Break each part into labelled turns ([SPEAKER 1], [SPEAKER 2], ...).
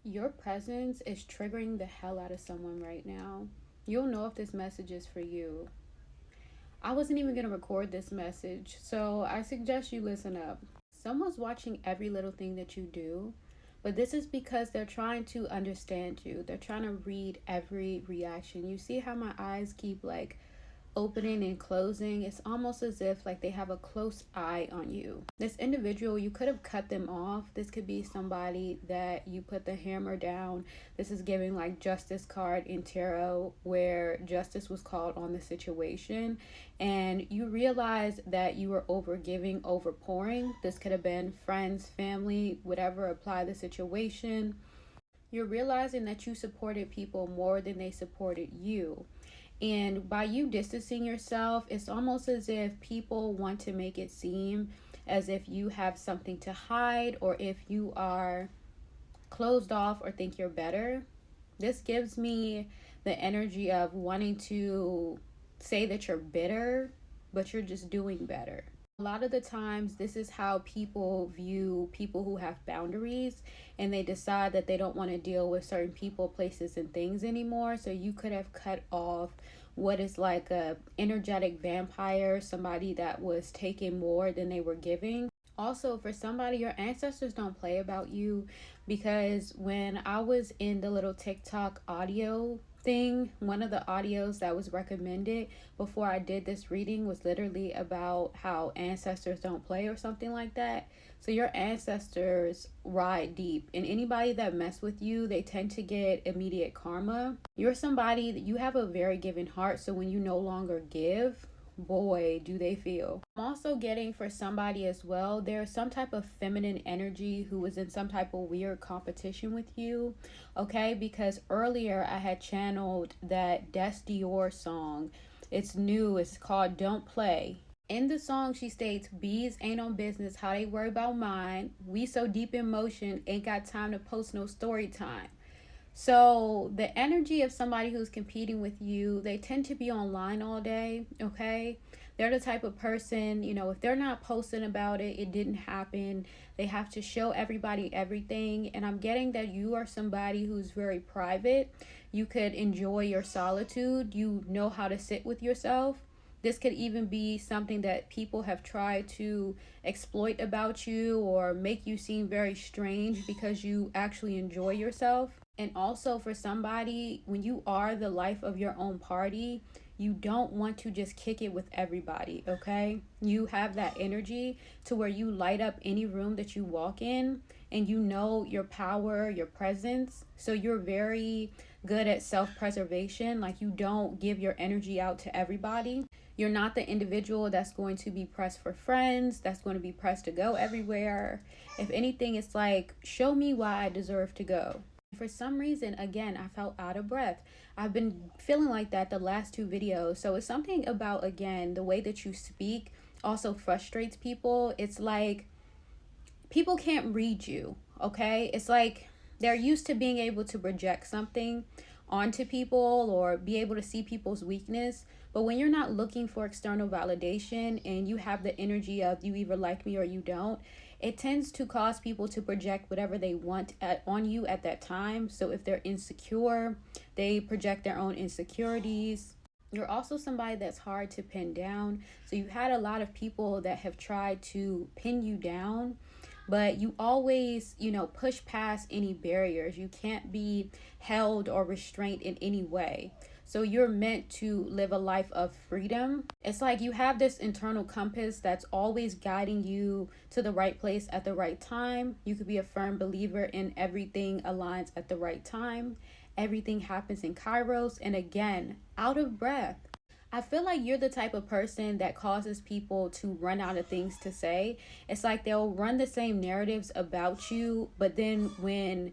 [SPEAKER 1] Your presence is triggering the hell out of someone right now. You'll know if this message is for you. I wasn't even going to record this message, so I suggest you listen up. Someone's watching every little thing that you do, but this is because they're trying to understand you. They're trying to read every reaction. You see how my eyes keep like opening and closing? It's almost as if like they have a close eye on you. This individual, you could have cut them off. This could be somebody that you put the hammer down. This is giving like justice card in tarot, where justice was called on the situation, and you realize that you were over giving, over pouring. This could have been friends, family, whatever. Apply the situation. You're realizing that you supported people more than they supported you. And by you distancing yourself, it's almost as if people want to make it seem as if you have something to hide, or if you are closed off or think you're better. This gives me the energy of wanting to say that you're bitter, but you're just doing better. A lot of the times, this is how people view people who have boundaries, and they decide that they don't want to deal with certain people, places, and things anymore. So you could have cut off what is like a energetic vampire, somebody that was taking more than they were giving. Also, for somebody, your ancestors don't play about you, because when I was in the little TikTok audio thing, one of the audios that was recommended before I did this reading was literally about how ancestors don't play or something like that. So your ancestors ride deep, and anybody that mess with you, they tend to get immediate karma. You're somebody that you have a very giving heart, so when you no longer give, boy, do they feel. I'm also getting for somebody as well, there's some type of feminine energy who was in some type of weird competition with you, okay? Because earlier I had channeled that Des Dior song. It's new, it's called Don't Play. In the song, she states, bees ain't on business, how they worry about mine. We so deep in motion, ain't got time to post no story time. So the energy of somebody who's competing with you, they tend to be online all day, okay? They're the type of person, you know, if they're not posting about it, it didn't happen. They have to show everybody everything. And I'm getting that you are somebody who's very private. You could enjoy your solitude. You know how to sit with yourself. This could even be something that people have tried to exploit about you or make you seem very strange because you actually enjoy yourself. And also, for somebody, when you are the life of your own party, you don't want to just kick it with everybody, okay? You have that energy to where you light up any room that you walk in, and you know your power, your presence. So you're very good at self-preservation. Like, you don't give your energy out to everybody. You're not the individual that's going to be pressed for friends, that's going to be pressed to go everywhere. If anything, it's like, show me why I deserve to go. For some reason, again, I felt out of breath. I've been feeling like that the last two videos. So it's something about, again, the way that you speak also frustrates people. It's like people can't read you, okay? It's like they're used to being able to project something onto people or be able to see people's weakness. But when you're not looking for external validation and you have the energy of you either like me or you don't, it tends to cause people to project whatever they want on you at that time. So if they're insecure, they project their own insecurities. You're also somebody that's hard to pin down. So you've had a lot of people that have tried to pin you down, but you always, you know, push past any barriers. You can't be held or restrained in any way. So you're meant to live a life of freedom. It's like you have this internal compass that's always guiding you to the right place at the right time. You could be a firm believer in everything aligns at the right time. Everything happens in Kairos. And again, out of breath. I feel like you're the type of person that causes people to run out of things to say. It's like they'll run the same narratives about you, but then when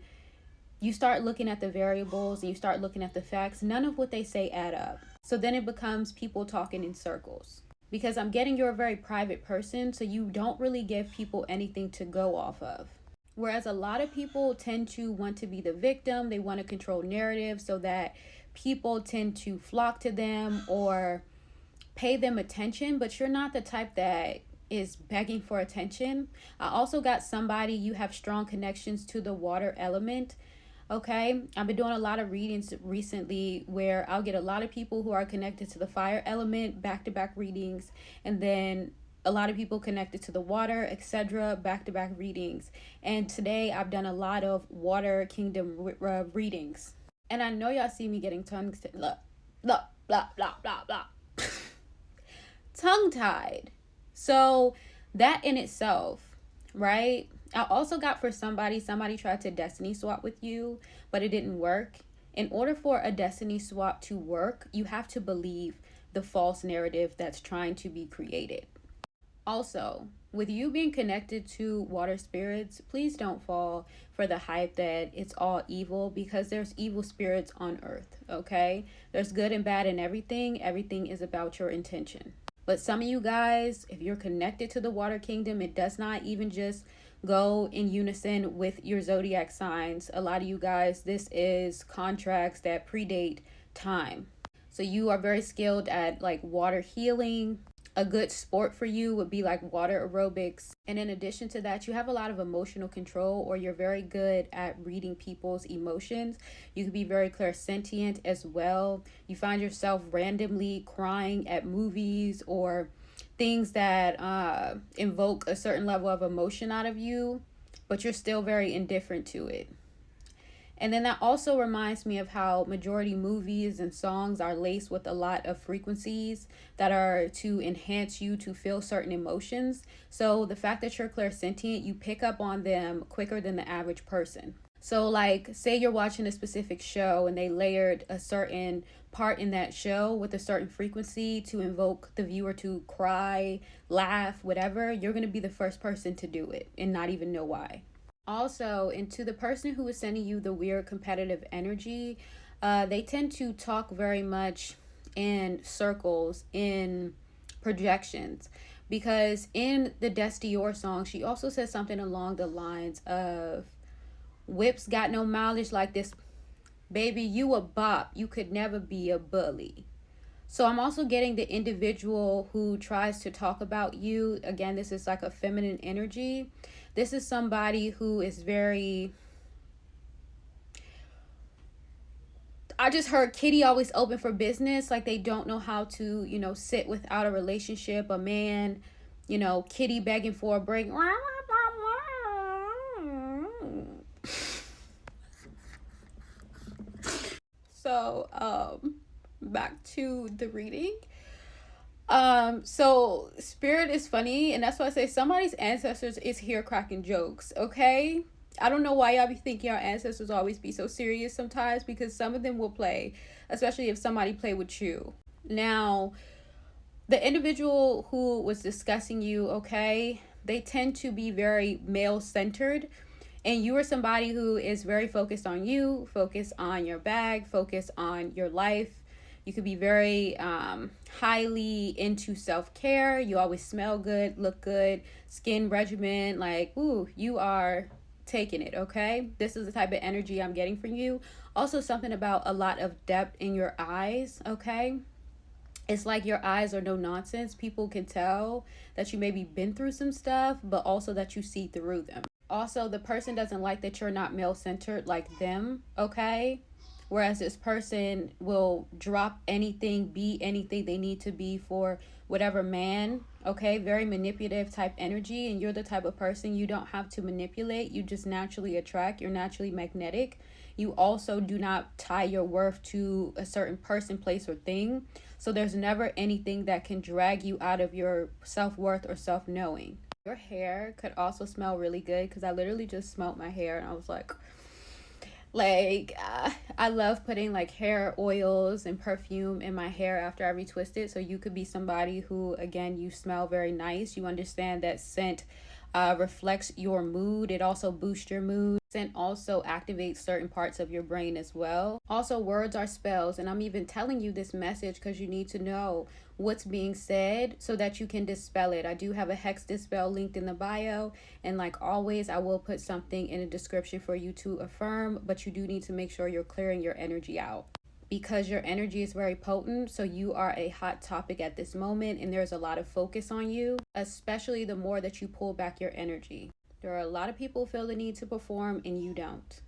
[SPEAKER 1] you start looking at the variables and you start looking at the facts, none of what they say add up. So then it becomes people talking in circles. Because I'm getting you're a very private person, so you don't really give people anything to go off of. Whereas a lot of people tend to want to be the victim, they want to control narrative so that people tend to flock to them or pay them attention, but you're not the type that is begging for attention. I also got somebody, you have strong connections to the water element. Okay, I've been doing a lot of readings recently where I'll get a lot of people who are connected to the fire element, back to back readings, and then a lot of people connected to the water, etc., back to back readings. And today I've done a lot of water kingdom readings. And I know y'all see me getting blah, blah, blah, blah, blah, blah. tongue tied. So that in itself, right? I also got for somebody tried to destiny swap with you, but it didn't work. In order for a destiny swap to work, you have to believe the false narrative that's trying to be created. Also, with you being connected to water spirits, please don't fall for the hype that it's all evil, because there's evil spirits on earth, okay? There's good and bad in everything. Everything is about your intention. But some of you guys, if you're connected to the water kingdom, it does not even just go in unison with your zodiac signs. A lot of you guys, this is contracts that predate time. So you are very skilled at like water healing. A good sport for you would be like water aerobics. And in addition to that, you have a lot of emotional control, or you're very good at reading people's emotions. You could be very clairsentient as well. You find yourself randomly crying at movies or things that invoke a certain level of emotion out of you, but you're still very indifferent to it. And then that also reminds me of how majority movies and songs are laced with a lot of frequencies that are to enhance you to feel certain emotions. So the fact that you're clairsentient, you pick up on them quicker than the average person. So like, say you're watching a specific show and they layered a certain part in that show with a certain frequency to invoke the viewer to cry, laugh, whatever, you're going to be the first person to do it and not even know why. Also, and to the person who is sending you the weird competitive energy, they tend to talk very much in circles, in projections. Because in the Destior song, she also says something along the lines of, whips got no mileage like this. Baby, you a bop. You could never be a bully. So I'm also getting the individual who tries to talk about you. Again, this is like a feminine energy. This is somebody who is very... I just heard Kitty always open for business. Like they don't know how to, sit without a relationship, a man, Kitty begging for a break. So, back to the reading. So spirit is funny, and that's why I say somebody's ancestors is here cracking jokes, okay? I don't know why y'all be thinking our ancestors always be so serious sometimes, because some of them will play, especially if somebody play with you. Now, the individual who was discussing you, okay, they tend to be very male-centered, and you are somebody who is very focused on you, focused on your bag, focused on your life. You could be very highly into self-care. You always smell good, look good, skin regimen. Like, ooh, you are taking it, okay? This is the type of energy I'm getting from you. Also, something about a lot of depth in your eyes, okay? It's like your eyes are no nonsense. People can tell that you maybe been through some stuff, but also that you see through them. Also, the person doesn't like that you're not male-centered like them, okay? Whereas this person will drop anything, be anything they need to be for whatever man, okay? Very manipulative type energy, and you're the type of person you don't have to manipulate. You just naturally attract. You're naturally magnetic. You also do not tie your worth to a certain person, place, or thing. So there's never anything that can drag you out of your self-worth or self-knowing. Your hair could also smell really good, because I literally just smelled my hair and I was like, I love putting like hair oils and perfume in my hair after I retwist it. So you could be somebody who, again, you smell very nice. You understand that scent reflects your mood. It also boosts your mood. Scent also activates certain parts of your brain as well. Also, words are spells, and I'm even telling you this message because you need to know what's being said so that you can dispel it. I do have a Hex Dispel linked in the bio, and like always, I will put something in the description for you to affirm, but you do need to make sure you're clearing your energy out, because your energy is very potent. So you are a hot topic at this moment, and there's a lot of focus on you, especially the more that you pull back your energy. There are a lot of people who feel the need to perform, and you don't.